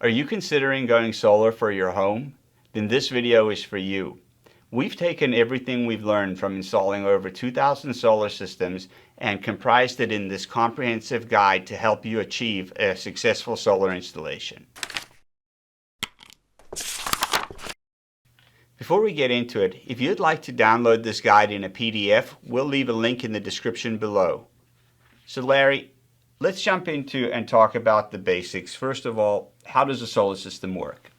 Are you considering going solar for your home? Then this video is for you. We've taken everything we've learned from installing over 2,000 solar systems and comprised it in this comprehensive guide to help you achieve a successful solar installation. Before we get into it, if you'd like to download this guide in a PDF, we'll leave a link in the description below. So Larry, let's jump into and talk about the basics. First of all, how does a solar system work?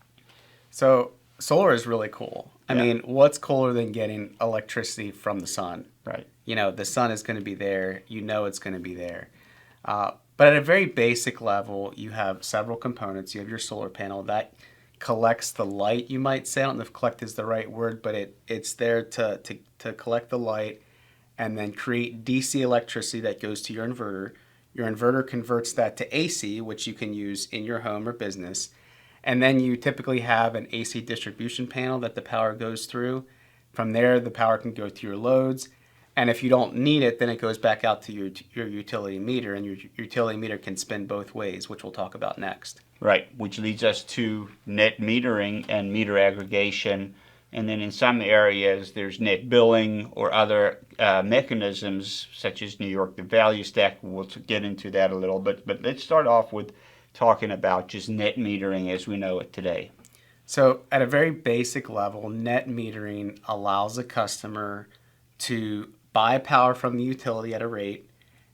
So solar is really cool. I mean, what's cooler than getting electricity from the sun? Right. You know, the sun is going to be there. You know it's going to be there. But at a very basic level, you have several components. You have your solar panel that collects the light, you might say. I don't know if collect is the right word, but it's there to collect the light and then create DC electricity that goes to your inverter. Your inverter converts that to AC, which you can use in your home or business. And then you typically have an AC distribution panel that the power goes through. From there, the power can go to your loads. And if you don't need it, then it goes back out to your utility meter, and your utility meter can spin both ways, which we'll talk about next. Right, which leads us to net metering and meter aggregation. And then in some areas, there's net billing or other mechanisms, such as New York, the value stack. We'll get into that a little bit. But let's start off with talking about just net metering as we know it today. So at a very basic level, net metering allows a customer to buy power from the utility at a rate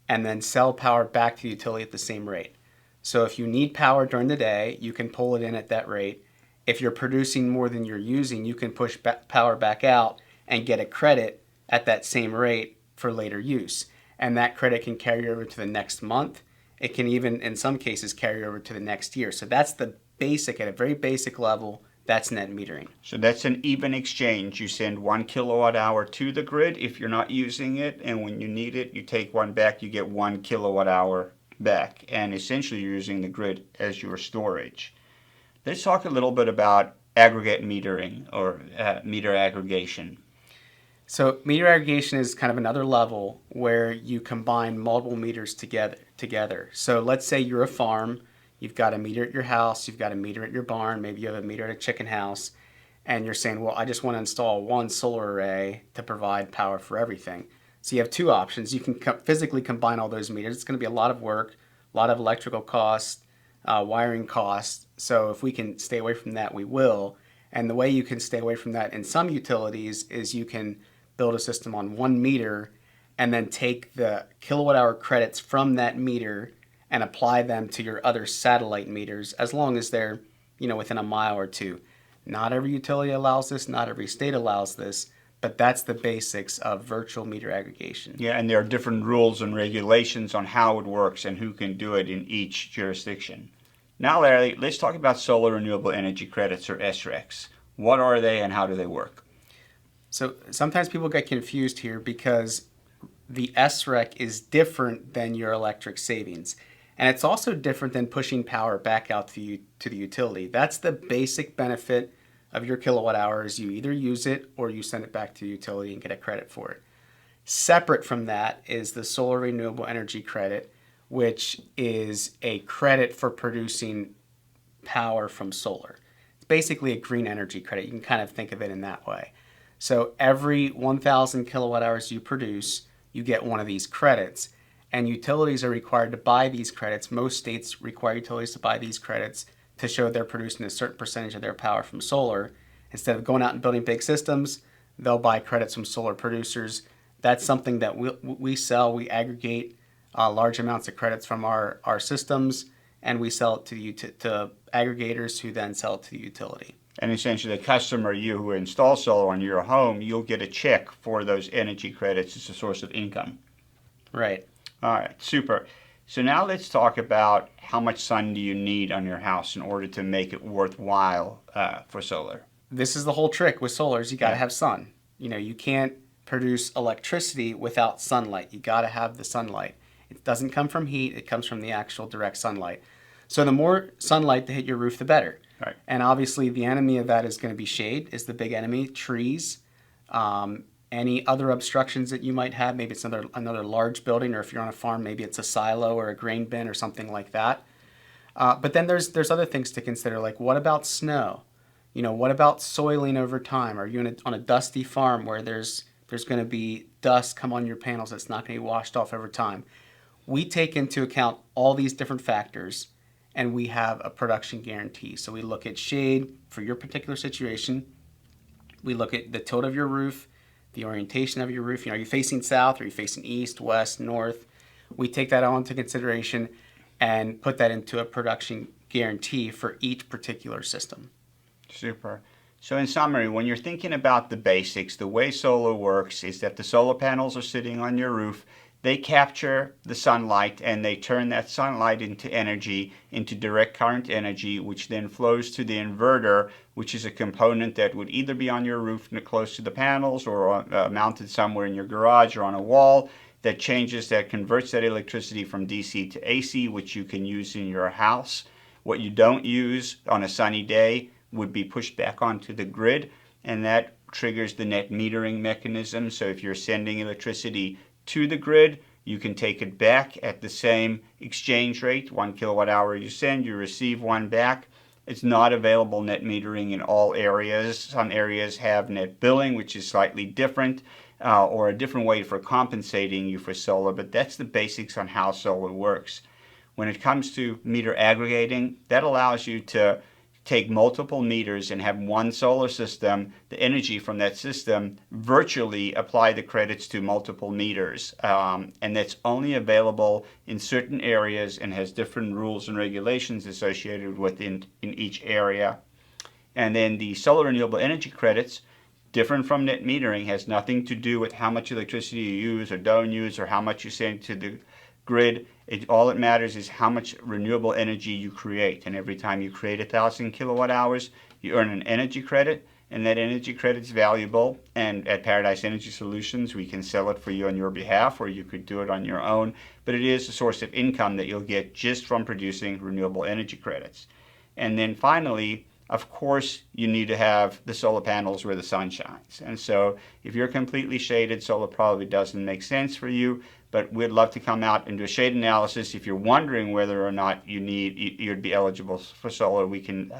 and then sell power back to the utility at the same rate. So if you need power during the day, you can pull it in at that rate. If you're producing more than you're using, you can push power back out and get a credit at that same rate for later use. And that credit can carry over to the next month. It can even, in some cases, carry over to the next year. So that's the basic, at a very basic level, that's net metering. So that's an even exchange. You send 1 kilowatt hour to the grid if you're not using it, and when you need it, you take one back, you get 1 kilowatt hour back. And essentially you're using the grid as your storage. Let's talk a little bit about aggregate metering or meter aggregation. So meter aggregation is kind of another level where you combine multiple meters together. So let's say you're a farm, you've got a meter at your house, you've got a meter at your barn, maybe you have a meter at a chicken house, and you're saying, well, I just want to install one solar array to provide power for everything. So you have two options. You can physically combine all those meters. It's going to be a lot of work, a lot of electrical costs, wiring costs. So if we can stay away from that, we will. And the way you can stay away from that in some utilities is you can build a system on 1 meter and then take the kilowatt hour credits from that meter and apply them to your other satellite meters, as long as they're, within a mile or two. Not every utility allows this, not every state allows this, but that's the basics of virtual meter aggregation. Yeah, and there are different rules and regulations on how it works and who can do it in each jurisdiction. Now, Larry, let's talk about solar renewable energy credits, or SRECs. What are they and how do they work? So sometimes people get confused here because the SREC is different than your electric savings. And it's also different than pushing power back out to the utility. That's the basic benefit of your kilowatt hours. You either use it or you send it back to the utility and get a credit for it. Separate from that is the solar renewable energy credit, which is a credit for producing power from solar. It's basically a green energy credit. You can kind of think of it in that way. So every 1,000 kilowatt hours you produce, you get one of these credits. And utilities are required to buy these credits. Most states require utilities to buy these credits to show they're producing a certain percentage of their power from solar. Instead of going out and building big systems, they'll buy credits from solar producers. That's something that we sell. We aggregate large amounts of credits from our systems, and we sell it to aggregators who then sell it to the utility. And essentially the customer, you who install solar on your home, you'll get a check for those energy credits as a source of income. Right. All right, super. So now let's talk about how much sun do you need on your house in order to make it worthwhile for solar. This is the whole trick with solar is you got to have sun. You can't produce electricity without sunlight. You got to have the sunlight. It doesn't come from heat. It comes from the actual direct sunlight. So the more sunlight to hit your roof, the better. Right. And obviously the enemy of that is going to be shade, is the big enemy, trees, any other obstructions that you might have. Maybe it's another large building, or if you're on a farm, maybe it's a silo or a grain bin or something like that. But then there's other things to consider, like what about snow? What about soiling over time? Are you on a dusty farm where there's going to be dust come on your panels that's not going to be washed off over time? We take into account all these different factors and we have a production guarantee. So we look at shade for your particular situation. We look at the tilt of your roof, the orientation of your roof. Are you facing south? Are you facing east, west, north? We take that all into consideration and put that into a production guarantee for each particular system. Super. So in summary, when you're thinking about the basics, the way solar works is that the solar panels are sitting on your roof. They capture the sunlight and they turn that sunlight into energy, into direct current energy, which then flows to the inverter, which is a component that would either be on your roof close to the panels or mounted somewhere in your garage or on a wall, that converts that electricity from DC to AC, which you can use in your house. What you don't use on a sunny day would be pushed back onto the grid, and that triggers the net metering mechanism. So if you're sending electricity to the grid, you can take it back at the same exchange rate. 1 kilowatt hour you send, you receive one back. It's not available net metering in all areas. Some areas have net billing, which is slightly different, or a different way for compensating you for solar, but that's the basics on how solar works. When it comes to meter aggregating, that allows you to take multiple meters and have one solar system, the energy from that system, virtually apply the credits to multiple meters. And that's only available in certain areas and has different rules and regulations associated with in each area. And then the solar renewable energy credits, different from net metering, has nothing to do with how much electricity you use or don't use or how much you send to the grid. All it matters is how much renewable energy you create. And every time you create 1,000 kilowatt hours, you earn an energy credit, and that energy credit is valuable. And at Paradise Energy Solutions, we can sell it for you on your behalf, or you could do it on your own. But it is a source of income that you'll get just from producing renewable energy credits. And then finally, of course, you need to have the solar panels where the sun shines. And so if you're completely shaded, solar probably doesn't make sense for you, but we'd love to come out and do a shade analysis. If you're wondering whether or not you'd be eligible for solar, we can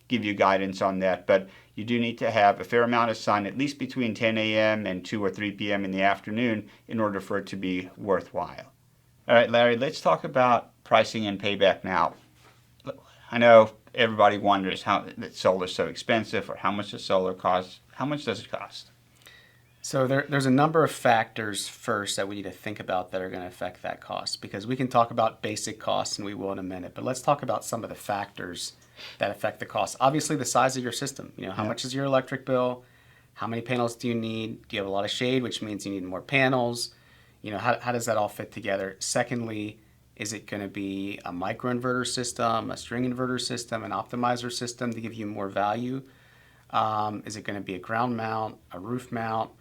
give you guidance on that. But you do need to have a fair amount of sun, at least between 10 a.m. and 2 or 3 p.m. in the afternoon, in order for it to be worthwhile. All right, Larry, let's talk about pricing and payback now. I know everybody wonders how that solar is so expensive, or how much does solar cost? How much does it cost? So there's a number of factors first that we need to think about that are going to affect that cost, because we can talk about basic costs and we will in a minute, but let's talk about some of the factors that affect the cost. Obviously, the size of your system. How much is your electric bill? How many panels do you need? Do you have a lot of shade, which means you need more panels? How does that all fit together? Secondly, is it going to be a microinverter system, a string inverter system, an optimizer system to give you more value? Is it going to be a ground mount, a roof mount?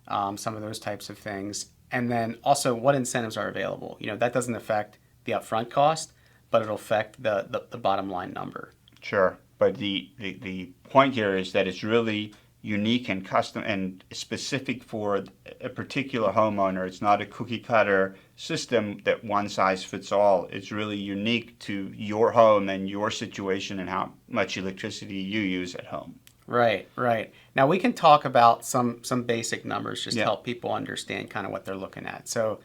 Some of those types of things. And then also, what incentives are available? That doesn't affect the upfront cost, but it'll affect the bottom line number. Sure, but the point here is that it's really unique and custom and specific for a particular homeowner. It's not a cookie cutter system that one size fits all. It's really unique to your home and your situation and how much electricity you use at home. Right. Now we can talk about some basic numbers just to help people understand kind of what they're looking at. So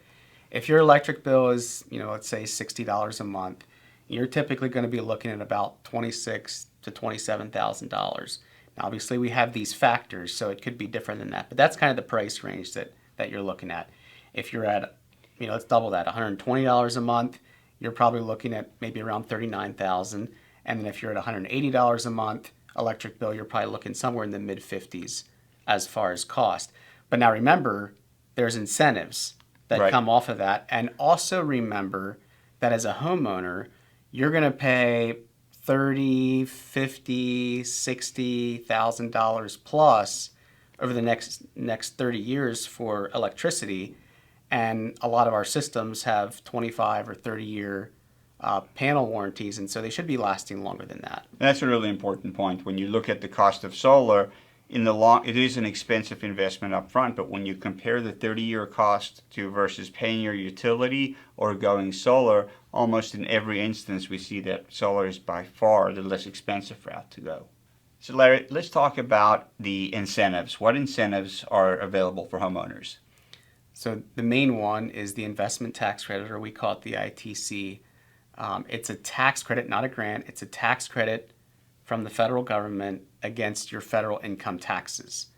if your electric bill is, let's say $60 a month, you're typically going to be looking at about $26,000 to $27,000. Now obviously we have these factors, so it could be different than that, but that's kind of the price range that you're looking at. If you're at, let's double that, $120 a month, you're probably looking at maybe around $39,000. And then if you're at $180 a month electric bill, you're probably looking somewhere in the mid-50s as far as cost. But now remember, there's incentives that come off of that. And also remember that as a homeowner, you're going to pay $30,000, $50,000, $60,000 plus over the next 30 years for electricity. And a lot of our systems have 25 or 30 year panel warranties, and so they should be lasting longer than that. That's a really important point. When you look at the cost of solar, in the long, it is an expensive investment up front, but when you compare the 30-year cost to versus paying your utility or going solar, almost in every instance we see that solar is by far the less expensive route to go. So Larry, let's talk about the incentives. What incentives are available for homeowners? So the main one is the investment tax credit, or we call it the ITC. It's a tax credit, not a grant. It's a tax credit from the federal government against your federal income taxes.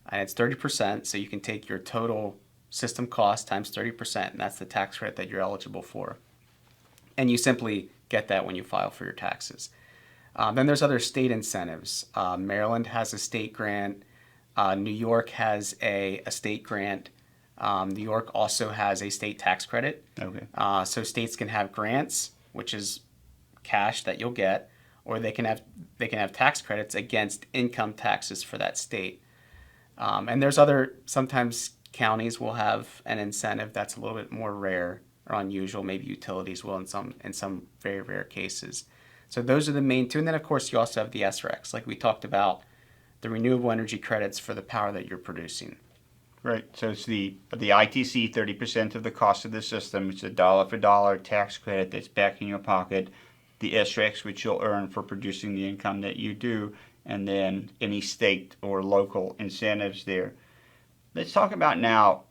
And it's 30%, so you can take your total system cost times 30%, and that's the tax credit that you're eligible for. And you simply get that when you file for your taxes. Then there's other state incentives. Maryland has a state grant. New York has a state grant. New York also has a state tax credit. Okay. So states can have grants, which is cash that you'll get, or they can have tax credits against income taxes for that state. And there's sometimes counties will have an incentive that's a little bit more rare or unusual. Maybe utilities will in some very rare cases. So those are the main two. And then of course you also have the SRECs, like we talked about, the renewable energy credits for the power that you're producing. Right. So it's the ITC, 30% of the cost of the system. It's a dollar for dollar tax credit that's back in your pocket. The SRECs, which you'll earn for producing the income that you do, and then any state or local incentives there. Let's talk about now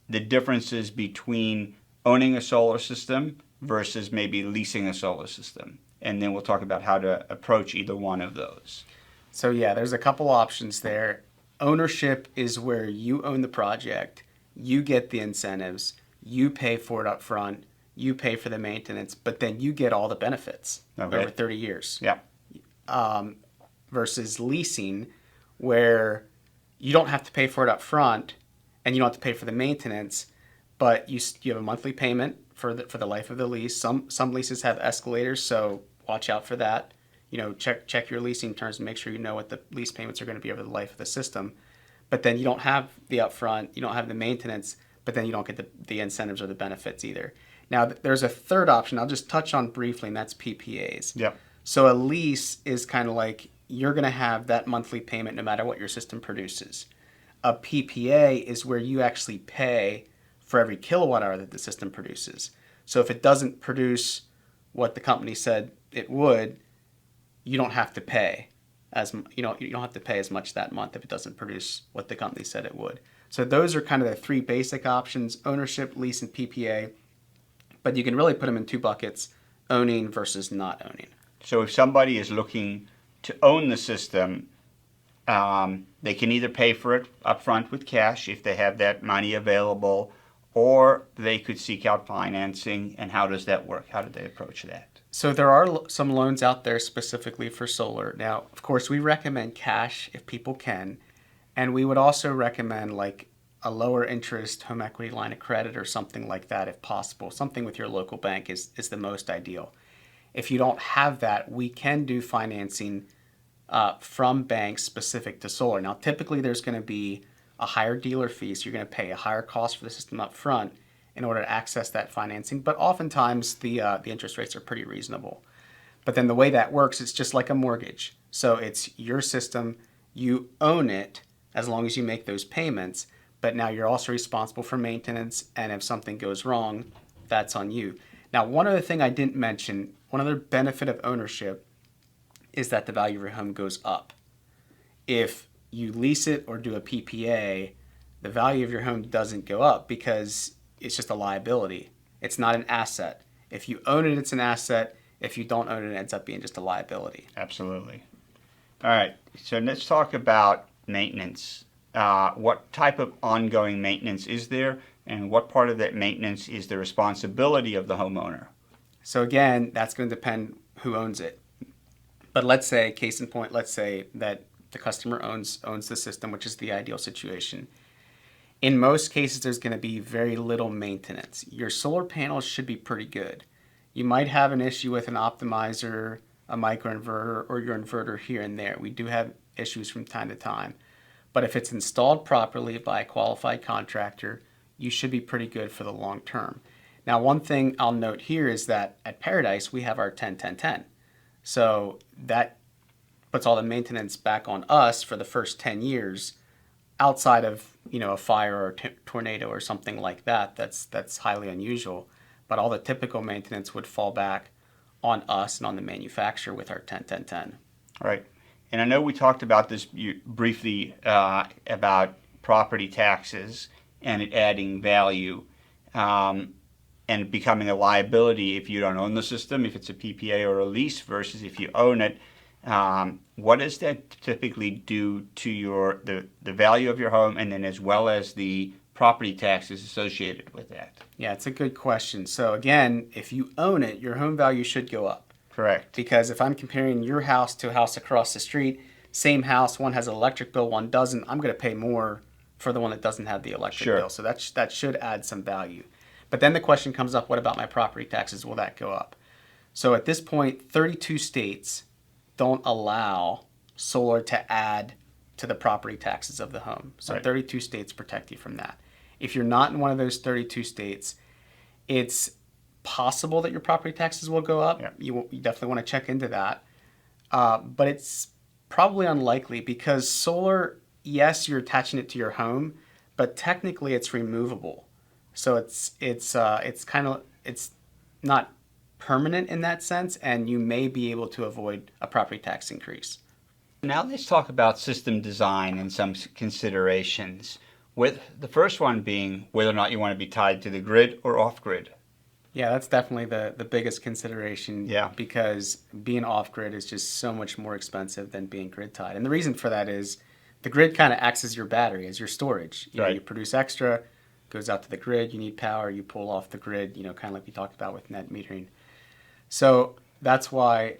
the differences between owning a solar system versus maybe leasing a solar system. And then we'll talk about how to approach either one of those. So yeah, there's a couple options there. Ownership is where you own the project, you get the incentives, you pay for it up front, you pay for the maintenance, but then you get all the benefits over 30 years. Yeah. Versus leasing, where you don't have to pay for it up front and you don't have to pay for the maintenance, but you have a monthly payment for the life of the lease. Some leases have escalators, so watch out for that. Check your leasing terms and make sure you know what the lease payments are going to be over the life of the system. But then you don't have the upfront, you don't have the maintenance, but then you don't get the incentives or the benefits either. Now, there's a third option I'll just touch on briefly, and that's PPAs. Yep. So a lease is kind of like you're going to have that monthly payment no matter what your system produces. A PPA is where you actually pay for every kilowatt hour that the system produces. So if it doesn't produce what the company said it would, you don't have to pay you don't have to pay as much that month if it doesn't produce what the company said it would. So those are kind of the three basic options: ownership, lease, and PPA. But you can really put them in two buckets: owning versus not owning. So if somebody is looking to own the system, they can either pay for it upfront with cash if they have that money available, or they could seek out financing. And how does that work? How do they approach that? So there are some loans out there specifically for solar. Now, of course, we recommend cash if people can, and we would also recommend like a lower interest home equity line of credit or something like that if possible. Something with your local bank is the most ideal. If you don't have that, we can do financing from banks specific to solar. Now, typically there's going to be a higher dealer fee, so you're going to pay a higher cost for the system up front in order to access that financing. But oftentimes the interest rates are pretty reasonable. But then the way that works, it's just like a mortgage. So it's your system, you own it as long as you make those payments, but now you're also responsible for maintenance, and if something goes wrong, that's on you. Now, one other thing I didn't mention, one other benefit of ownership is that the value of your home goes up. If you lease it or do a PPA, the value of your home doesn't go up because it's just a liability. It's not an asset. If you own it, it's an asset. If you don't own it, it ends up being just a liability. Absolutely. All right. So let's talk about maintenance. What type of ongoing maintenance is there, and what part of that maintenance is the responsibility of the homeowner? So again, that's going to depend who owns it. But let's say, case in point, let's say that the customer owns the system, which is the ideal situation. In most cases, there's going to be very little maintenance. Your solar panels should be pretty good. You might have an issue with an optimizer, a microinverter, or your inverter here and there. We do have issues from time to time. But if it's installed properly by a qualified contractor, you should be pretty good for the long term. Now, one thing I'll note here is that at Paradise, we have our 10-10-10. So that puts all the maintenance back on us for the first 10 years outside of, a fire or tornado or something like that. That's highly unusual. But all the typical maintenance would fall back on us and on the manufacturer with our 10-10-10. Right. And I know we talked about this briefly about property taxes and it adding value and becoming a liability if you don't own the system, if it's a PPA or a lease versus if you own it. What does that typically do to the value of your home and then as well as the property taxes associated with that? Yeah, it's a good question. So again, if you own it, your home value should go up. Correct. Because if I'm comparing your house to a house across the street, same house, one has an electric bill, one doesn't, I'm going to pay more for the one that doesn't have the electric bill. So that should add some value. But then the question comes up, what about my property taxes? Will that go up? So at this point, 32 states don't allow solar to add to the property taxes of the home. So 32 states protect you from that. If you're not in one of those 32 states, it's possible that your property taxes will go up. You definitely want to check into that. But it's probably unlikely because solar, yes, you're attaching it to your home, but technically it's removable. So it's not permanent in that sense, and you may be able to avoid a property tax increase. Now let's talk about system design and some considerations. With the first one being whether or not you want to be tied to the grid or off grid. Yeah, that's definitely the biggest consideration. Yeah. Because being off grid is just so much more expensive than being grid tied. And the reason for that is the grid kind of acts as your battery, as your storage. You produce extra, goes out to the grid, you need power, you pull off the grid, kind of like we talked about with net metering. So that's why,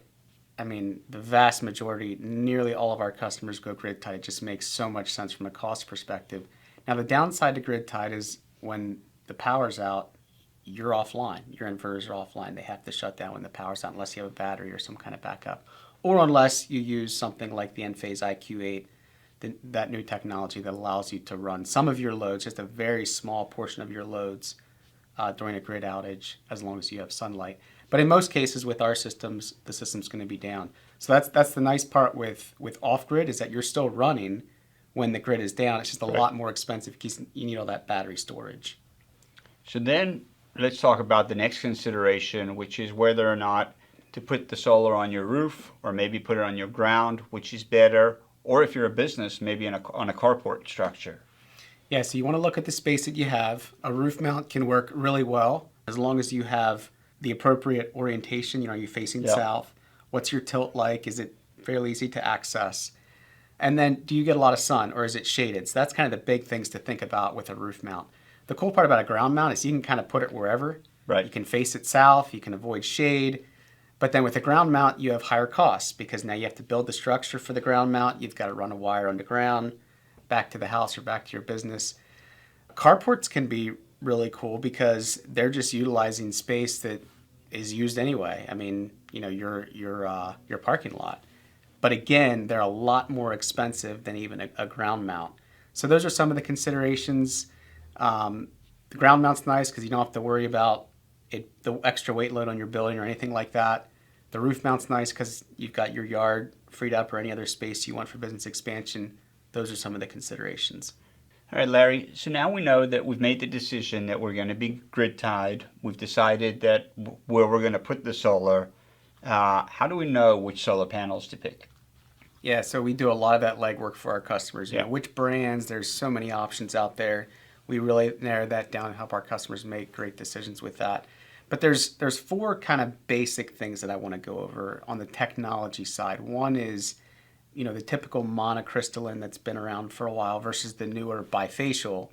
the vast majority, nearly all of our customers go grid tied. It just makes so much sense from a cost perspective. Now, the downside to grid tied is when the power's out, you're offline. Your inverters are offline. They have to shut down when the power's out unless you have a battery or some kind of backup. Or unless you use something like the Enphase IQ8, that new technology that allows you to run some of your loads, just a very small portion of your loads during a grid outage, as long as you have sunlight. But in most cases with our systems, the system's going to be down. So that's the nice part with off-grid is that you're still running when the grid is down. It's just a lot more expensive because you need all that battery storage. So then let's talk about the next consideration, which is whether or not to put the solar on your roof or maybe put it on your ground, which is better, or if you're a business, maybe on a carport structure. Yeah, so you want to look at the space that you have. A roof mount can work really well as long as you have the appropriate orientation. Are you facing south? What's your tilt like? Is it fairly easy to access? And then do you get a lot of sun or is it shaded? So that's kind of the big things to think about with a roof mount. The cool part about a ground mount is you can kind of put it wherever. You can face it south, you can avoid shade. But then with a ground mount, you have higher costs because now you have to build the structure for the ground mount. You've got to run a wire underground back to the house or back to your business. Carports can be really cool because they're just utilizing space that is used anyway. Your parking lot. But again, they're a lot more expensive than even a ground mount. So those are some of the considerations. The ground mount's nice because you don't have to worry about the extra weight load on your building or anything like that. The roof mount's nice because you've got your yard freed up or any other space you want for business expansion. Those are some of the considerations. All right, Larry, so now we know that we've made the decision that we're going to be grid tied. We've decided that where we're going to put the solar. How do we know which solar panels to pick? Yeah, so we do a lot of that legwork for our customers. Which brands, there's so many options out there. We really narrow that down and help our customers make great decisions with that. But there's four kind of basic things that I want to go over on the technology side. One is, the typical monocrystalline that's been around for a while versus the newer bifacial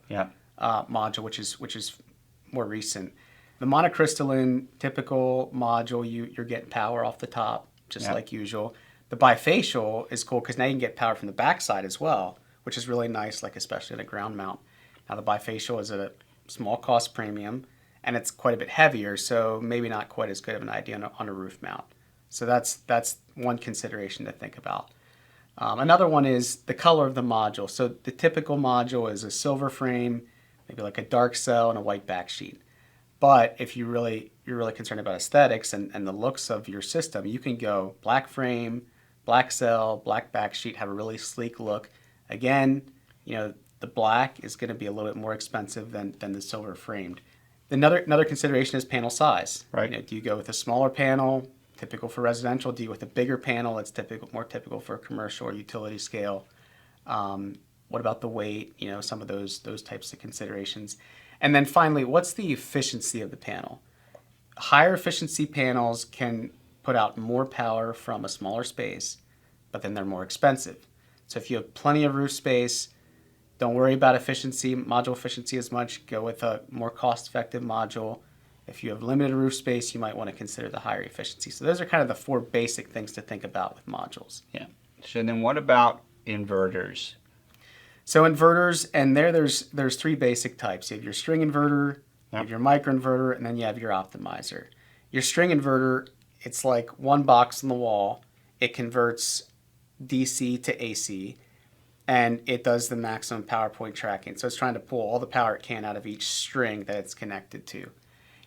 module, which is more recent. The monocrystalline typical module, you're getting power off the top, just like usual. The bifacial is cool because now you can get power from the backside as well, which is really nice, like especially at a ground mount. Now the bifacial is at a small cost premium, and it's quite a bit heavier, so maybe not quite as good of an idea on a roof mount. So that's one consideration to think about. Another one is the color of the module. So the typical module is a silver frame, maybe like a dark cell and a white backsheet. But if you're really concerned about aesthetics and the looks of your system, you can go black frame, black cell, black backsheet, have a really sleek look. Again, the black is going to be a little bit more expensive than the silver framed. Another consideration is panel size. Right. Do you go with a smaller panel, typical for residential? Do you go with a bigger panel that's more typical for commercial or utility scale? What about the weight? Some of those types of considerations. And then finally, what's the efficiency of the panel? Higher efficiency panels can put out more power from a smaller space, but then they're more expensive. So if you have plenty of roof space, don't worry about module efficiency as much. Go with a more cost-effective module. If you have limited roof space, you might want to consider the higher efficiency. So those are kind of the 4 basic things to think about with modules. Yeah. So then what about inverters? So inverters, and there's 3 basic types. You have your string inverter, you have your microinverter, and then you have your optimizer. Your string inverter, it's like one box on the wall. It converts DC to AC, and it does the maximum power point tracking. So it's trying to pull all the power it can out of each string that it's connected to.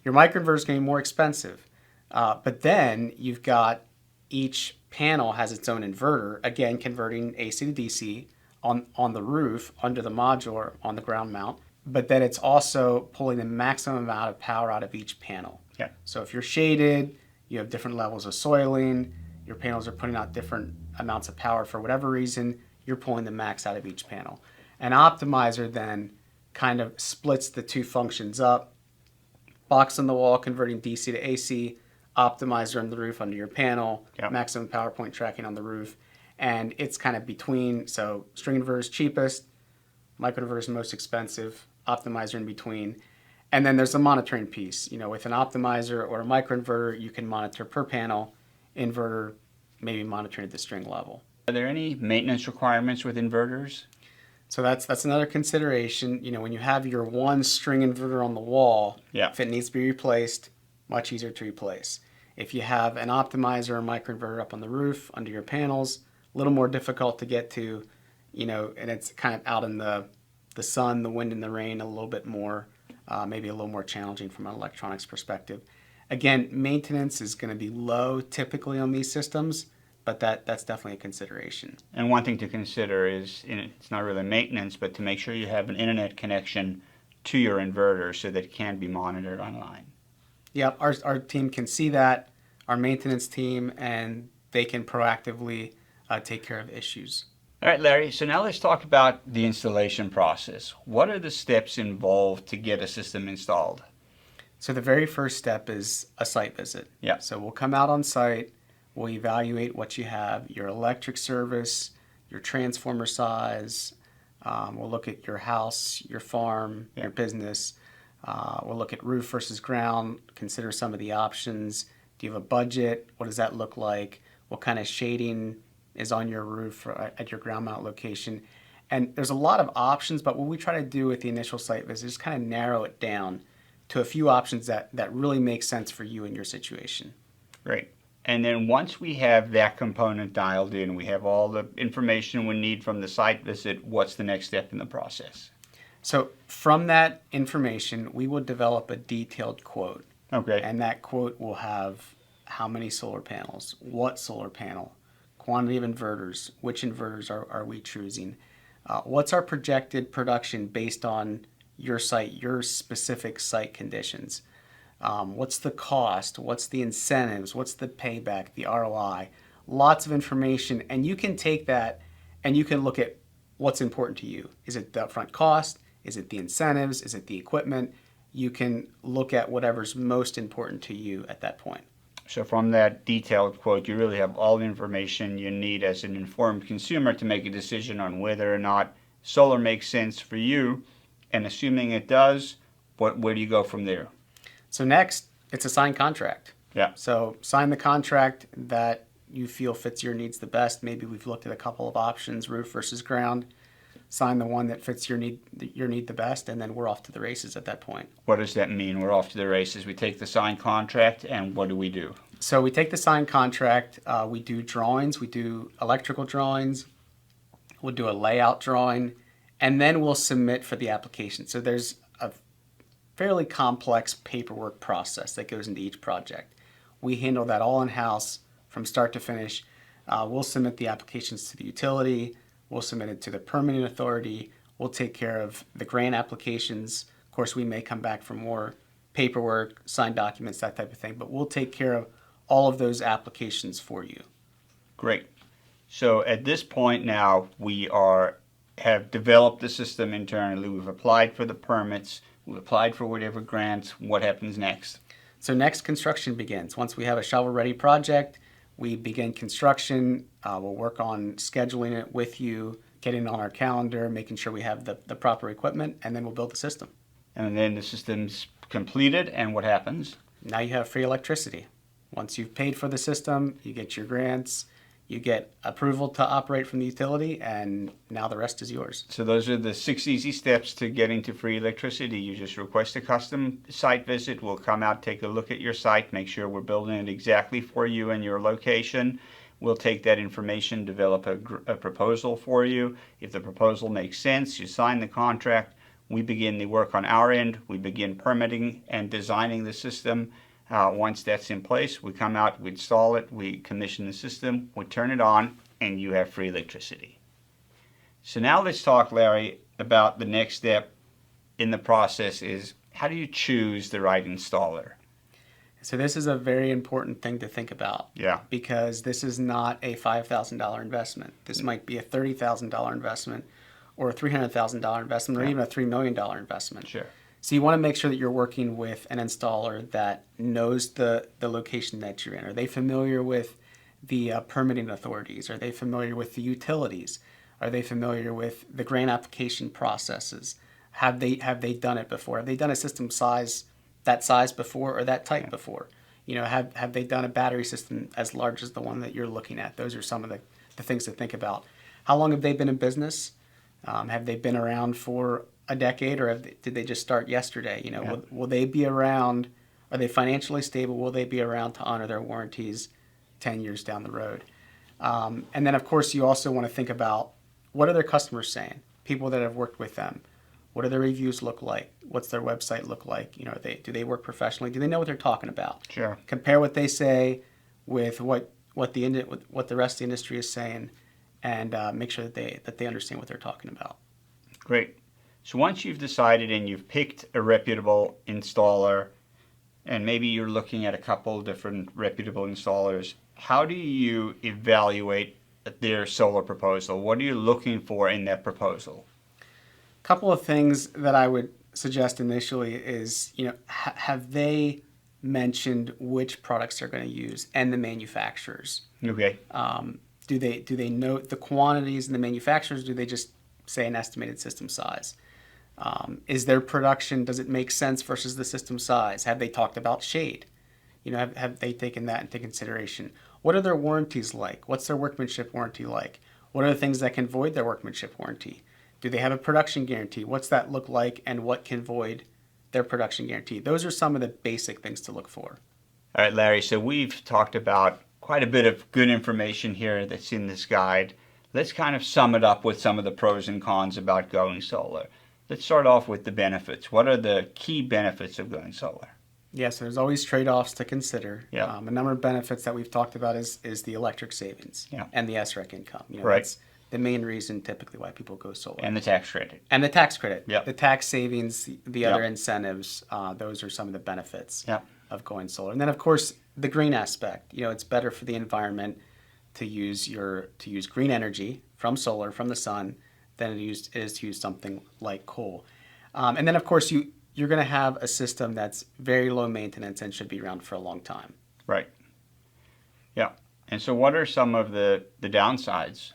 Your microinverter is going to be more expensive, but then you've got each panel has its own inverter, again converting AC to DC on the roof, under the module, or on the ground mount. But then it's also pulling the maximum amount of power out of each panel. Yeah. So if you're shaded, you have different levels of soiling, your panels are putting out different amounts of power for whatever reason, you're pulling the max out of each panel. An optimizer then kind of splits the 2 functions up. Box on the wall converting DC to AC, optimizer on the roof under your panel, maximum power point tracking on the roof. And it's kind of between, so string inverter is cheapest, microinverter is most expensive, optimizer in between. And then there's the monitoring piece. With an optimizer or a microinverter, you can monitor per panel. Inverter, maybe monitoring at the string level. Are there any maintenance requirements with inverters? So that's another consideration. When you have your one string inverter on the wall, if it needs to be replaced, much easier to replace. If you have an optimizer or microinverter up on the roof under your panels, a little more difficult to get to, and it's kind of out in the sun, the wind, and the rain a little bit more, maybe a little more challenging from an electronics perspective. Again, maintenance is going to be low typically on these systems, but that's definitely a consideration. And one thing to consider is, it's not really maintenance, but to make sure you have an internet connection to your inverter so that it can be monitored online. Yep, our team can see that, our maintenance team, and they can proactively take care of issues. All right, Larry, so now let's talk about the installation process. What are the steps involved to get a system installed? So the very first step is a site visit. Yeah. So we'll come out on site, we'll evaluate what you have, your electric service, your transformer size, we'll look at your house, your farm, your business. We'll look at roof versus ground, consider some of the options. Do you have a budget? What does that look like? What kind of shading is on your roof or at your ground mount location? And there's a lot of options, but what we try to do with the initial site visit is kind of narrow it down to a few options that really make sense for you and your situation. Great. And then once we have that component dialed in, we have all the information we need from the site visit, what's the next step in the process? So from that information, we will develop a detailed quote. Okay. And that quote will have how many solar panels, what solar panel, quantity of inverters, which inverters are we choosing, what's our projected production based on your site, your specific site conditions, what's the cost, what's the incentives, what's the payback, the ROI, lots of information. And you can take that and you can look at what's important to you. Is it the upfront cost? Is it the incentives? Is it the equipment? You can look at whatever's most important to you at that point. So from that detailed quote, you really have all the information you need as an informed consumer to make a decision on whether or not solar makes sense for you. And assuming it does, where do you go from there? So next, it's a signed contract. Yeah. So sign the contract that you feel fits your needs the best. Maybe we've looked at a couple of options, roof versus ground. Sign the one that fits your need the best, and then we're off to the races at that point. What does that mean? We're off to the races. We take the signed contract, and what do we do? So we take the signed contract, we do drawings, we do electrical drawings, we'll do a layout drawing, and then we'll submit for the application. So there's a fairly complex paperwork process that goes into each project. We handle that all in-house from start to finish. We'll submit the applications to the utility. We'll submit it to the permitting authority. We'll take care of the grant applications. Of course, we may come back for more paperwork, signed documents, that type of thing, but we'll take care of all of those applications for you. Great. So at this point now, we have developed the system internally. We've applied for the permits. We've applied for whatever grants. What happens next? So next, construction begins. Once we have a shovel-ready project, we begin construction. We'll work on scheduling it with you, getting it on our calendar, making sure we have the proper equipment, and then we'll build the system. And then the system's completed, and what happens? Now you have free electricity. Once you've paid for the system, you get your grants, you get approval to operate from the utility, and now the rest is yours. So those are the 6 easy steps to getting to free electricity. You just request a custom site visit. We'll come out, take a look at your site, make sure we're building it exactly for you and your location. We'll take that information, develop a proposal for you. If the proposal makes sense, you sign the contract. We begin the work on our end. We begin permitting and designing the system. Once that's in place, we come out, we install it, we commission the system, we turn it on, and you have free electricity. So now let's talk, Larry, about the next step in the process is how do you choose the right installer? So this is a very important thing to think about. Yeah. Because this is not a $5,000 investment. This might be a $30,000 investment or a $300,000 investment or even a $3 million investment. Sure. So you want to make sure that you're working with an installer that knows the location that you're in. Are they familiar with the permitting authorities? Are they familiar with the utilities? Are they familiar with the grant application processes? Have they done it before? Have they done a system that size before or that type before? You know, have they done a battery system as large as the one that you're looking at? Those are some of the things to think about. How long have they been in business? Have they been around for a decade, or did they just start yesterday? You know, will they be around? Are they financially stable? Will they be around to honor their warranties 10 years down the road? And then, of course, you also want to think about what are their customers saying? People that have worked with them. What do their reviews look like? What's their website look like? You know, do they work professionally? Do they know what they're talking about? Sure. Compare what they say with what the rest of the industry is saying, and make sure that they understand what they're talking about. Great. So once you've decided and you've picked a reputable installer, and maybe you're looking at a couple different reputable installers, how do you evaluate their solar proposal? What are you looking for in that proposal? A couple of things that I would suggest initially is, you know, have they mentioned which products they're going to use and the manufacturers? Okay. Do they note the quantities and the manufacturers? Do they just say an estimated system size? Is their production, does it make sense versus the system size? Have they talked about shade? You know, have they taken that into consideration? What are their warranties like? What's their workmanship warranty like? What are the things that can void their workmanship warranty? Do they have a production guarantee? What's that look like, and what can void their production guarantee? Those are some of the basic things to look for. All right, Larry, so we've talked about quite a bit of good information here that's in this guide. Let's kind of sum it up with some of the pros and cons about going solar. Let's start off with the benefits. What are the key benefits of going solar? Yes, there's always trade-offs to consider. Yeah. A number of benefits that we've talked about is the electric savings and the SREC income. You know, right. That's the main reason typically why people go solar. And the tax credit. And the tax credit. Yep. The tax savings, the other Yep. incentives, those are some of the benefits Yep. of going solar. And then, of course, the green aspect. You know, it's better for the environment to use green energy from solar, from the sun, than it is to use something like coal. And then, of course, you're going to have a system that's very low maintenance and should be around for a long time. Right. Yeah. And so what are some of the downsides?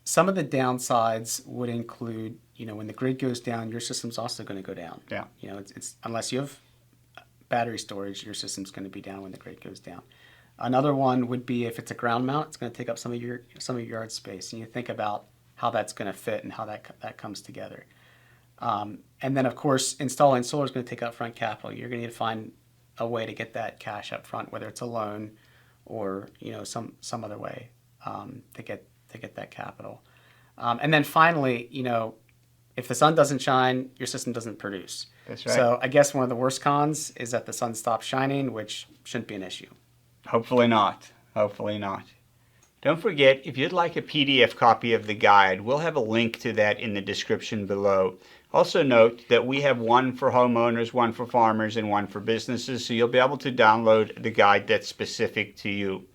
Some of the downsides would include, you know, when the grid goes down, your system's also going to go down. Yeah. You know, it's unless you have battery storage, your system's going to be down when the grid goes down. Another one would be if it's a ground mount, it's going to take up some of your yard space, and you think about how that's going to fit and how that comes together. And then, of course, installing solar is going to take upfront capital. You're going to need to find a way to get that cash up front, whether it's a loan or, you know, some other way to get that capital. And then finally, you know, if the sun doesn't shine, your system doesn't produce. That's right. So I guess one of the worst cons is that the sun stops shining, which shouldn't be an issue. Hopefully not. Hopefully not. Don't forget, if you'd like a PDF copy of the guide, we'll have a link to that in the description below. Also note that we have one for homeowners, one for farmers, and one for businesses, so you'll be able to download the guide that's specific to you.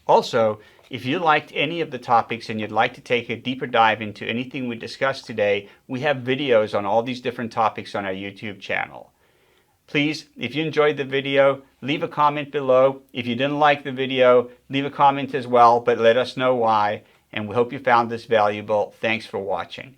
Also, if you liked any of the topics and you'd like to take a deeper dive into anything we discussed today, we have videos on all these different topics on our YouTube channel. Please, if you enjoyed the video, leave a comment below. If you didn't like the video, leave a comment as well, but let us know why. And we hope you found this valuable. Thanks for watching.